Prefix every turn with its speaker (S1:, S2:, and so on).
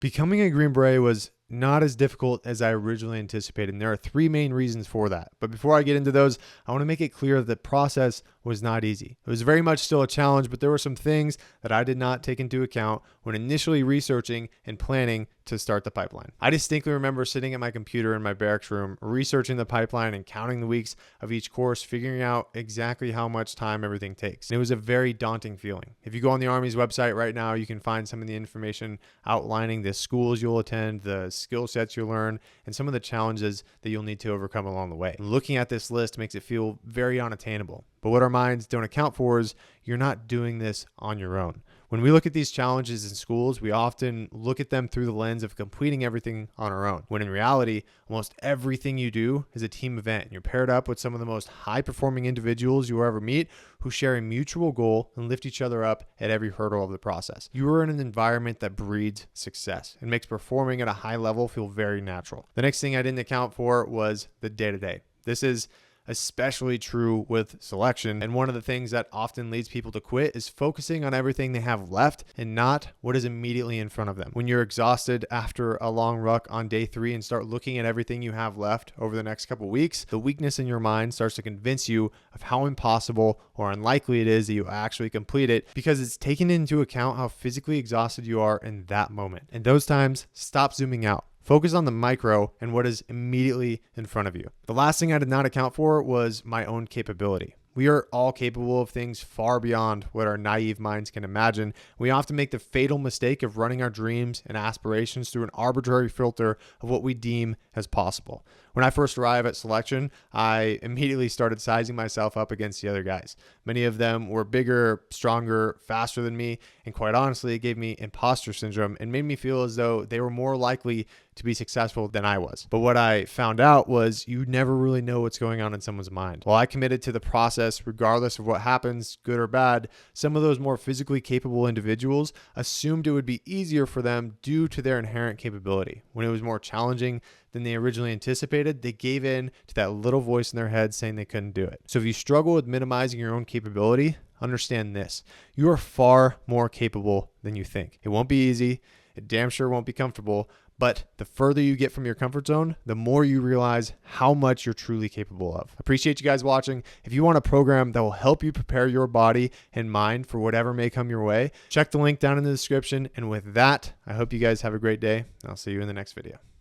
S1: Becoming a Green Beret was not as difficult as I originally anticipated, and there are three main reasons for that. But before I get into those, I want to make it clear that the process was not easy. It was very much still a challenge, but there were some things that I did not take into account when initially researching and planning to start the pipeline. I distinctly remember sitting at my computer in my barracks room, researching the pipeline and counting the weeks of each course, figuring out exactly how much time everything takes. And it was a very daunting feeling. If you go on the Army's website right now, you can find some of the information outlining the schools you'll attend, the skill sets you'll learn, and some of the challenges that you'll need to overcome along the way. Looking at this list makes it feel very unattainable. But what our minds don't account for is you're not doing this on your own. When we look at these challenges in schools, we often look at them through the lens of completing everything on our own, when in reality, almost everything you do is a team event. You're paired up with some of the most high-performing individuals you will ever meet who share a mutual goal and lift each other up at every hurdle of the process. You are in an environment that breeds success and makes performing at a high level feel very natural. The next thing I didn't account for was the day-to-day. This is especially true with selection. And one of the things that often leads people to quit is focusing on everything they have left and not what is immediately in front of them. When you're exhausted after a long ruck on day 3 and start looking at everything you have left over the next couple weeks, the weakness in your mind starts to convince you of how impossible or unlikely it is that you actually complete it, because it's taken into account how physically exhausted you are in that moment. And those times, stop zooming out. Focus on the micro and what is immediately in front of you. The last thing I did not account for was my own capability. We are all capable of things far beyond what our naive minds can imagine. We often make the fatal mistake of running our dreams and aspirations through an arbitrary filter of what we deem as possible. When I first arrived at selection, I immediately started sizing myself up against the other guys. Many of them were bigger, stronger, faster than me, and quite honestly, it gave me imposter syndrome and made me feel as though they were more likely to be successful than I was. But what I found out was you never really know what's going on in someone's mind. While I committed to the process, regardless of what happens, good or bad, some of those more physically capable individuals assumed it would be easier for them due to their inherent capability. When it was more challenging than they originally anticipated, they gave in to that little voice in their head saying they couldn't do it. So if you struggle with minimizing your own capability, understand this: you are far more capable than you think. It won't be easy. It damn sure won't be comfortable. But the further you get from your comfort zone, the more you realize how much you're truly capable of. Appreciate you guys watching. If you want a program that will help you prepare your body and mind for whatever may come your way, check the link down in the description. And with that, I hope you guys have a great day. I'll see you in the next video.